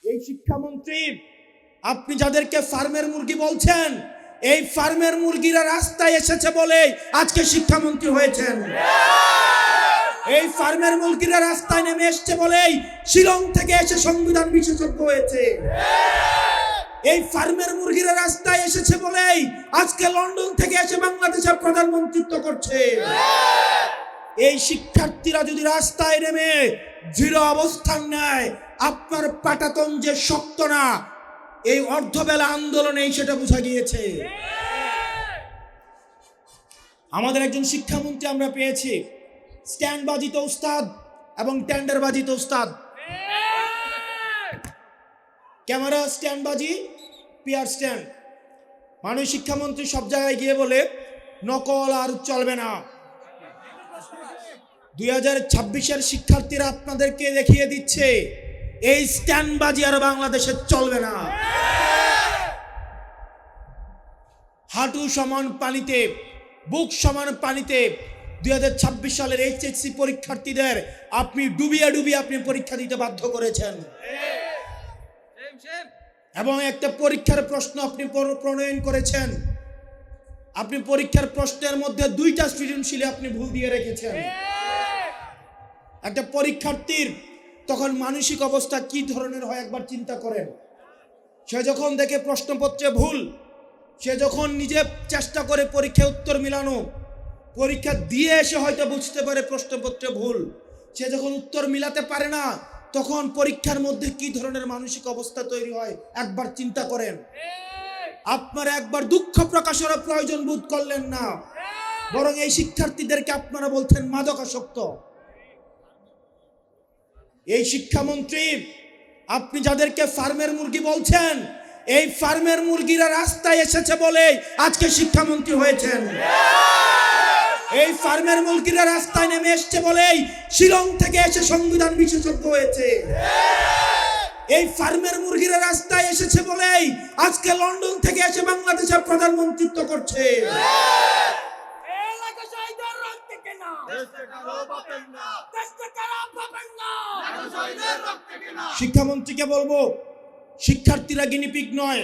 এই শিক্ষামন্ত্রী, আপনি যাদেরকে ফার্মের মুরগি বলছেন, এই ফার্মের মুরগিরা রাস্তায় এসেছে বলে আজকে শিক্ষামন্ত্রী হয়েছেন। এই ফার্মের মুরগিরা রাস্তায় নেমে এসেছে বলেই শিলং থেকে এসে সংবিধান বিশেষজ্ঞ হয়েছে। এই ফার্মের মুরগিরা রাস্তায় এসেছে বলেই আজকে লন্ডন থেকে এসে বাংলাদেশের প্রধানমন্ত্রিত্ব করছে। এই শিক্ষার্থীরা যদি রাস্তায় নেমে দৃঢ় অবস্থান নেয়, আপনার পাটাতন যে শক্ত না, এই অর্ধবেলা আন্দোলনে সেটা বোঝা গিয়েছে। আমাদের একজন শিক্ষামন্ত্রী আমরা পেয়েছি, স্ট্যান্ড বাজিত উস্তাদ এবং টেন্ডার বাজিত উস্তাদ। ক্যামেরা স্ট্যান্ড বাজি, পিয়ার স্ট্যান্ড। মাননীয় শিক্ষামন্ত্রী সব জায়গায় গিয়ে বলে নকল আর চলবে না। 2026-এর শিক্ষার্থীরা আপনাদেরকে দেখিয়ে দিচ্ছে এই স্ট্যান্ড বাজি আর বাংলাদেশে চলবে না। হাঁটু সমান পানিতে, বুক সমান পানিতে 2026 সালের এইচএসসি পরীক্ষার্থীদের আপনি ডুবিয়ে ডুবিয়ে আপনি পরীক্ষা দিতে বাধ্য করেছেন এবং একটা পরীক্ষার প্রশ্ন আপনি প্রণয়ন করেছেন। আপনি পরীক্ষার প্রশ্নের মধ্যে 2টা সৃজনশীলে আপনি ভুল দিয়ে রেখেছেন। একটা পরীক্ষার্থীর তখন মানসিক অবস্থা কি ধরনের হয় একবার চিন্তা করেন। সে যখন দেখে প্রশ্নপত্রে ভুল, সে যখন নিজে চেষ্টা করে পরীক্ষায় উত্তর মিলানো, পরীক্ষা দিয়ে এসে হয়তো বুঝতে পারে প্রশ্নপত্রে ভুল, সে যখন উত্তর মিলাতে পারে না, তখন পরীক্ষার মধ্যে কি ধরনের মানসিক অবস্থা তৈরি হয় একবার চিন্তা করেন। আপনারা একবার দুঃখ প্রকাশের প্রয়োজন বোধ করলেন না, বরং এই শিক্ষার্থীদেরকে আপনারা বলছেন মাদকাসক্ত। এই শিক্ষামন্ত্রী, আপনি যাদেরকে ফার্মের মুরগি বলছেন, এই ফার্মের মুরগিরা রাস্তায় এসেছে বলে আজকে শিক্ষামন্ত্রী হয়েছেন। এই ফার্মের মুরগিরা রাস্তায় নেমে এসেছে বলেই শিলং থেকে এসে সংবিধান বিশেষজ্ঞ হয়েছে। এই ফার্মের মুরগিরা রাস্তায় এসেছে বলেই আজকে লন্ডন থেকে এসে বাংলাদেশের প্রধানমন্ত্রিত্ব করছে। শিক্ষামন্ত্রীকে বলবো, শিক্ষার্থীরা গিনিপিগ নয়।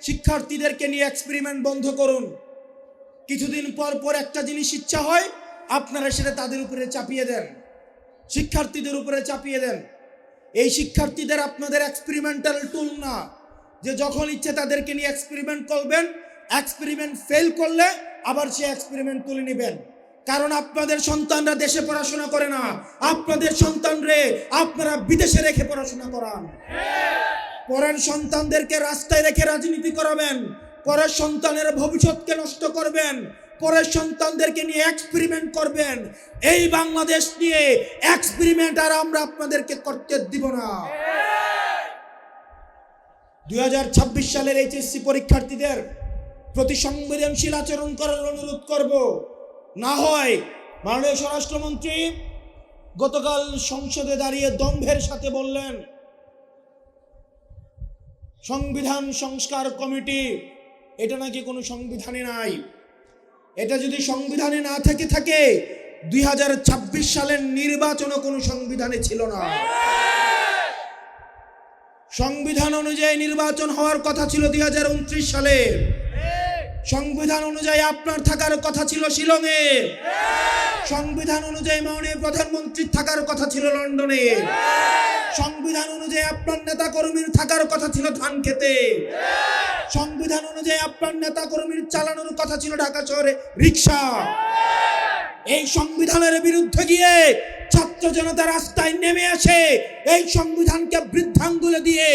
শিক্ষার্থীদেরকে নিয়ে এক্সপেরিমেন্ট বন্ধ করুন। কিছুদিন পর পর একটা জিনিস ইচ্ছা হয়, আপনারা সেটা তাদের উপরে চাপিয়ে দেন, শিক্ষার্থীদের উপরে চাপিয়ে দেন। এই শিক্ষার্থীদের আপনাদের এক্সপেরিমেন্টাল টুল না, যে যখন ইচ্ছে তাদেরকে নিয়ে এক্সপেরিমেন্ট করবেন, এক্সপেরিমেন্ট ফেল করলে আবার সে এক্সপেরিমেন্ট তুলে নেবেন। কারণ আপনাদের সন্তানরা দেশে পড়াশোনা করে না, আপনাদের সন্তানরে আপনারা বিদেশে রেখে পড়াশোনা করান। পরের সন্তানদেরকে রাস্তায় রেখে রাজনীতি করাবেন, পরের সন্তানের ভবিষ্যৎকে নষ্ট করবেন, পরের সন্তানদেরকে নিয়ে এক্সপেরিমেন্ট করবেন। এই বাংলাদেশ নিয়ে এক্সপেরিমেন্ট আর আমরা আপনাদেরকে করতে দিব না। 2026 সালের এইচএসসি পরীক্ষার্থীদের প্রতি সংবেদনশীল আচরণ করার অনুরোধ করব। না হয় মাননীয় স্বরাষ্ট্রমন্ত্রী গতকাল সংসদে দাঁড়িয়ে দম্ভের সাথে বললেন সংবিধান সংস্কার কমিটি, এটা নাকি কোনো সংবিধানে নাই। এটা যদি সংবিধানে না থাকে 2026 সালের নির্বাচনও কোনো সংবিধানে ছিল না। সংবিধান অনুযায়ী নির্বাচন হওয়ার কথা ছিল 2029 সালে। সংবিধান অনুযায়ী আপনার থাকার কথা ছিল শিলংয়ে। সংবিধান অনুযায়ী মাননীয় প্রধানমন্ত্রী থাকার কথা ছিল লন্ডনে। সংবিধান অনুযায়ী আপনার নেতা কর্মীর থাকার কথা ছিল ধানক্ষেতে। সংবিধান অনুযায়ী আপনার নেতা কর্মীর চালানোর কথা ছিল ঢাকা শহরে রিক্সা। এই সংবিধানের বিরুদ্ধে গিয়ে ছাত্র জনতা রাস্তায় নেমে আসে, এই সংবিধানকে বৃদ্ধাঙ্গুলে দিয়ে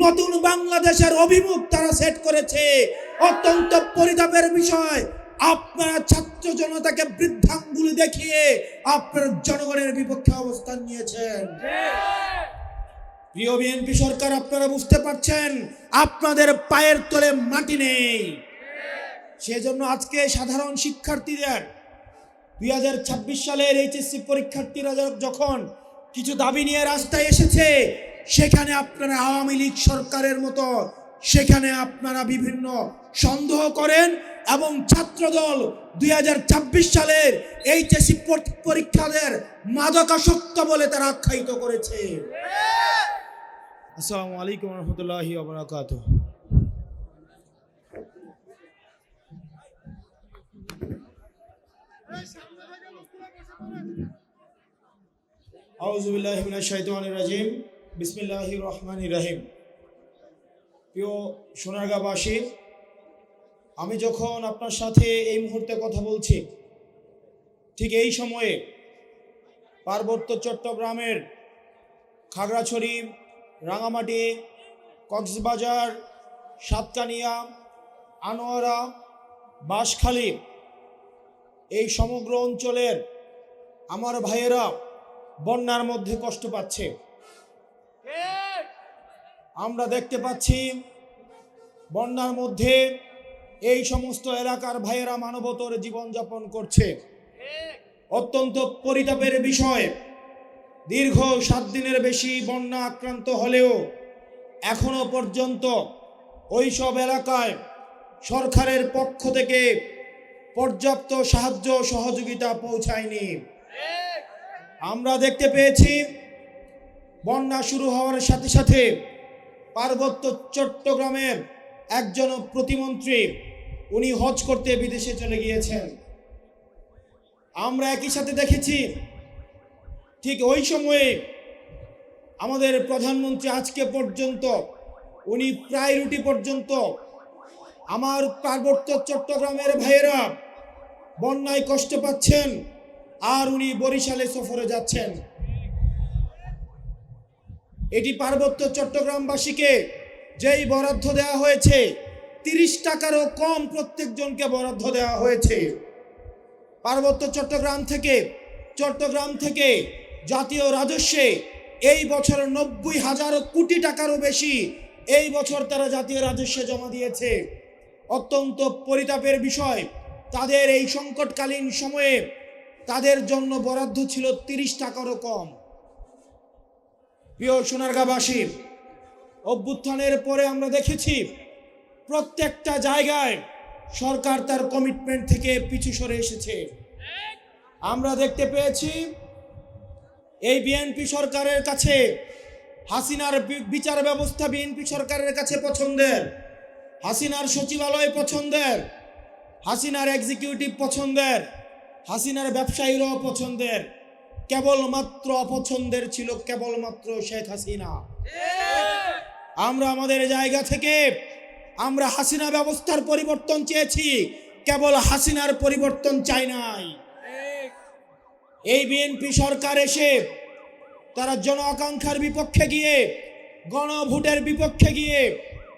নতুন বাংলাদেশের অভিমুখ তারা সেট করেছে। অত্যন্ত পরিতাপের বিষয়, আপনারা ছাত্র জনতাকে বৃদ্ধাঙ্গুলি দেখিয়ে আপনার জনগণের বিপক্ষে অবস্থান নিয়েছেন। প্রিয় বিএনপি সরকার, আপনারা বুঝতে পারছেন আপনাদের পায়ের তলে মাটি নেই। সেজন্য আজকে সাধারণ শিক্ষার্থীদের 2026 সালের এইচএসসি পরীক্ষার্থীরা যখন কিছু দাবি নিয়ে রাস্তায় এসেছে, সেখানে আপনারা আওয়ামী লীগ সরকারের মতো সেখানে আপনারা বিভিন্ন সন্দেহ করেন এবং ছাত্রদল 2026 সালের এইচএসসি পরীক্ষাদের মাদকাসক্ত বলে তারা আখ্যায়িত করেছে। আসসালামু আলাইকুম রহমতুল্লাহি ওয়া বারাকাতুহু। আউযু বিল্লাহি মিনাশ শাইতানির রাজিম। বিসমিল্লাহির রহমানির রহিম। প্রিয় সোনারগাঁওবাসী, আমি যখন আপনার সাথে এই মুহূর্তে কথা বলছি, ঠিক এই সময়ে পার্বত্য চট্টগ্রামের খাগড়াছড়ি, রাঙামাটি, কক্সবাজার, সাতকানিয়া, আনোয়ারা, বাঁশখালী, এই সমগ্র অঞ্চলের আমার ভাইয়েরা বন্যার মধ্যে কষ্ট পাচ্ছে। আমরা দেখতে পাচ্ছি বন্যার মধ্যে এই সমস্ত এলাকার ভাইয়েরা মানবতর জীবনযাপন করছে। অত্যন্ত পরিতাপের বিষয়, দীর্ঘ 7 দিনের বেশি বন্যা আক্রান্ত হলেও এখনো পর্যন্ত ওই সব এলাকায় সরকারের পক্ষ থেকে পর্যাপ্ত সাহায্য সহযোগিতা পৌঁছায়নি। আমরা দেখতে পেয়েছি বন্যা শুরু হওয়ার সাথে সাথে পার্বত্য চট্টগ্রামের একজন প্রতিমন্ত্রী উনি হজ করতে বিদেশে চলে গিয়েছেন। আমরা একই সাথে দেখেছি ঠিক ওই সময়ে আমাদের প্রধানমন্ত্রী আজকে পর্যন্ত উনি প্রায়োরিটি পর্যন্ত আমার পার্বত্য চট্টগ্রামের ভাইয়েরা বন্যায় কষ্ট পাচ্ছেন আর উনি বরিশালে সফরে যাচ্ছেন। এটি পার্বত্য চট্টগ্রামবাসীকে যেই বরাদ্দ দেওয়া হয়েছে 30 টাকারও কম প্রত্যেকজনকে বরাদ্দ দেওয়া হয়েছে। পার্বত্য চট্টগ্রাম থেকে জাতীয় রাজস্বে এই বছর 90,000 কোটি টাকারও বেশি এই বছর তারা জাতীয় রাজস্বে জমা দিয়েছে। অত্যন্ত পরিতাপের বিষয়, তাদের এই সংকটকালীন সময়ে তাদের জন্য বরাদ্দ ছিল 30 টাকারও কম। প্রিয় সোনারগাঁওবাসী, অভ্যুত্থানের পরে আমরা দেখেছি প্রত্যেকটা জায়গায় সরকার তার কমিটমেন্ট থেকে পিছু সরে এসেছে। আমরা দেখতে পেয়েছি এই বিএনপি সরকারের কাছে হাসিনার বিচার ব্যবস্থা বিএনপি সরকারের কাছে পছন্দের, হাসিনার সচিবালয় পছন্দের, হাসিনার এক্সিকিউটিভ পছন্দের, হাসিনার ব্যবসায়ীরাও পছন্দের। কেবলমাত্র অপছন্দের ছিল কেবলমাত্র শেখ হাসিনা। আমরা আমাদের জায়গা থেকে আমরা হাসিনা ব্যবস্থার পরিবর্তন চেয়েছি, কেবল হাসিনার পরিবর্তন চাই নাই। এই বিএনপি সরকার এসে তারা জন আকাঙ্ক্ষার বিপক্ষে গিয়ে, গণভোটের বিপক্ষে গিয়ে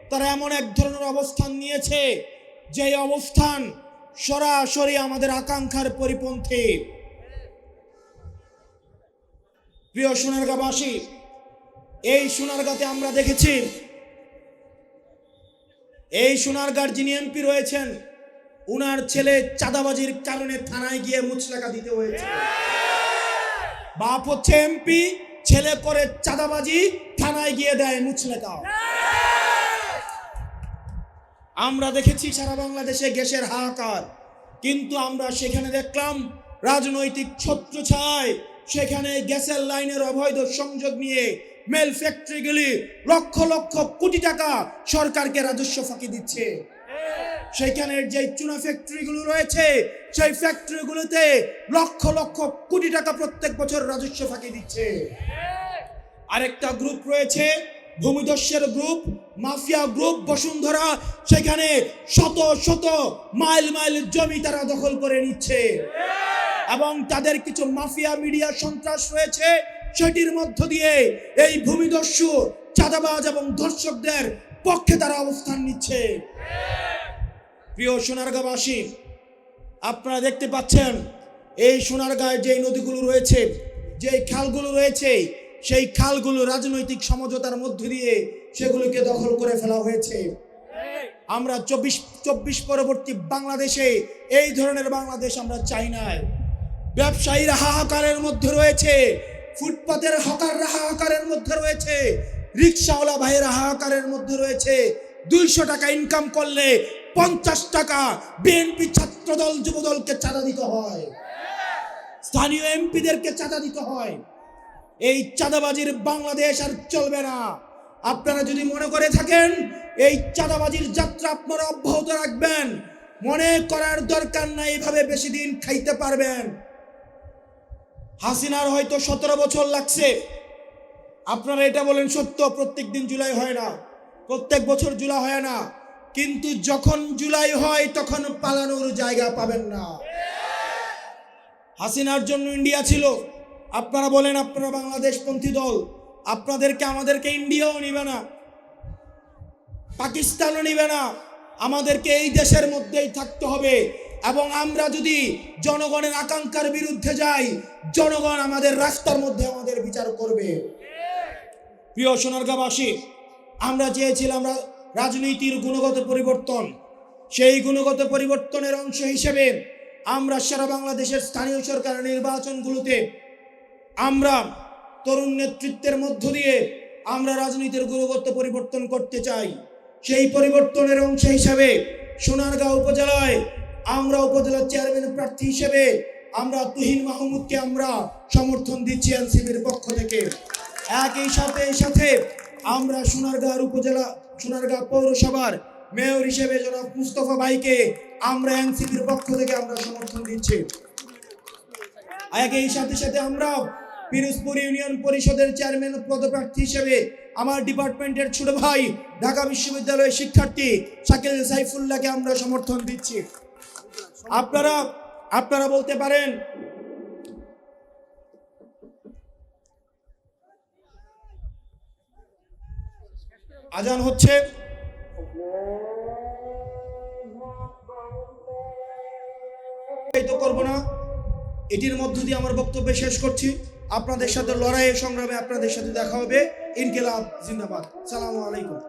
তারা এমন এক ধরনের অবস্থান নিয়েছে যে অবস্থান সরাসরি আমাদের আকাঙ্ক্ষার পরিপন্থী। প্রিয় সোনারগাঁওবাসী, এই সোনারগাঁতে আমরা দেখেছি এই সোনারগাঁর যিনি এমপি রয়েছেন উনার ছেলে চাঁদাবাজির কারণে থানায় গিয়ে মুচলেখা দিতে হয়েছে। বাপ হচ্ছে এমপি, ছেলে করে চাঁদাবাজি, থানায় গিয়ে দেয় মুচলেখা। আমরা দেখেছি সারা বাংলাদেশে গ্যাসের হাহাকার, কিন্তু আমরা সেখানে দেখলাম রাজনৈতিক ছত্রছায় সেখানে গ্যাসের লাইনের অবৈধ সংযোগ নিয়ে মেল ফ্যাক্টরিগুলি লক্ষ লক্ষ কোটি টাকা সরকারকে রাজস্ব ফাঁকি দিচ্ছে। সেখানের যে চুনা ফ্যাক্টরিগুলো রয়েছে সেই ফ্যাক্টরিগুলোতে লক্ষ লক্ষ কোটি টাকা প্রত্যেক বছর রাজস্ব ফাঁকি দিচ্ছে। আরেকটা গ্রুপ রয়েছে ভূমিদস্যুর গ্রুপ, মাফিয়া গ্রুপ বসুন্ধরা, সেখানে শত শত মাইল মাইল জমি তারা দখল করে নিচ্ছে এবং তাদের কিছু মাফিয়া মিডিয়া সন্ত্রাস রয়েছে, সেটির মধ্য দিয়ে এই ভূমিদস্যু, চাঁদাবাজ এবং ধর্ষকদের পক্ষে তারা অবস্থান নিচ্ছে। প্রিয় সোনারগাঁওবাসী, আপনারা দেখতে পাচ্ছেন এই সোনারগাঁয়ে যে নদীগুলো রয়েছে, যে খালগুলো রয়েছে, সেই খালগুলো রাজনৈতিক সমঝোতার মধ্য দিয়ে সেগুলোকে দখল করে ফেলা হয়েছে। আমরা 24 পরবর্তী বাংলাদেশে এই ধরনের বাংলাদেশ আমরা চাই না। ব্যবসায়ীরা হাহাকারের মধ্যে রয়েছে, ফুটপাতের হকাররা হাহাকারের মধ্যে রয়েছে, রিক্সাওয়ালা ভাইয়েরা হাহাকারের মধ্যে রয়েছে। 200 টাকা ইনকাম করলে 50 টাকা বিএনপি ছাত্রদল যুবদলকে চাঁদা দিতে হয়, স্থানীয় এমপিদেরকে চাঁদা দিতে হয়। এই চাঁদাবাজির বাংলাদেশ আর চলবে না। আপনারা যদি মনে করে থাকেন এই চাঁদাবাজির যাত্রা আপনারা অব্যাহত রাখবেন, মনে করার দরকার নাই এইভাবে বেশি দিন খাইতে পারবেন। হাসিনার হয়তো 17 বছর লাগছে। আপনারা এটা বলেন সত্য, প্রত্যেক দিন জুলাই হয় না, প্রত্যেক বছর জুলাই হয় না, কিন্তু যখন জুলাই হয় তখন পালানোর জায়গা পাবেন না। হাসিনার জন্য ইন্ডিয়া ছিল। আপনারা বলেন আপনারা বাংলাদেশপন্থী দল, আপনাদেরকে আমাদেরকে ইন্ডিয়াও নিবে না, পাকিস্তানও নিবে না, আমাদেরকে এই দেশের মধ্যেই থাকতে হবে। এবং আমরা যদি জনগণের আকাঙ্ক্ষার বিরুদ্ধে যাই, জনগণ আমাদের রাস্তার মধ্যে আমাদের বিচার করবে। প্রিয় সোনারগাঁবাসী, আমরা চেয়েছিলাম রাজনীতির গুণগত পরিবর্তন। সেই গুণগত পরিবর্তনের অংশ হিসেবে আমরা সারা বাংলাদেশের স্থানীয় সরকার নির্বাচনগুলোতে আমরা তরুণ নেতৃত্বের মধ্য দিয়ে আমরা রাজনীতির গুণগত পরিবর্তন করতে চাই। সেই পরিবর্তনের অংশ হিসাবে সোনারগাঁও উপজেলায় আমরা উপজেলা চেয়ারম্যান প্রার্থী হিসেবে আমরা তুহিন মাহমুদকে আমরা সমর্থন দিচ্ছি এনসিপির পক্ষ থেকে। একই সাথে আমরা সোনারগাঁও পৌরসভার মেয়র হিসেবে জনাব মুস্তফা ভাইকে আমরা এনসিপির পক্ষ থেকে আমরা সমর্থন দিচ্ছি। একই সাথে আমরা পিরোজপুর ইউনিয়ন পরিষদের চেয়ারম্যান পদপ্রার্থী হিসেবে আমার ডিপার্টমেন্টের ছোট ভাই ঢাকা বিশ্ববিদ্যালয়ের শিক্ষার্থী শাকিল সাইফুল্লাহকে আমরা সমর্থন দিচ্ছি। আপনারা বলতে পারেন আজান হচ্ছে, করব না, এটির মধ্য দিয়ে আমার বক্তব্য শেষ করছি। আপনাদের সাথে লড়াইয়ের সংগ্রামে আপনাদের সাথে দেখা হবে। ইনকিলাব জিন্দাবাদ। সালামু আলাইকুম।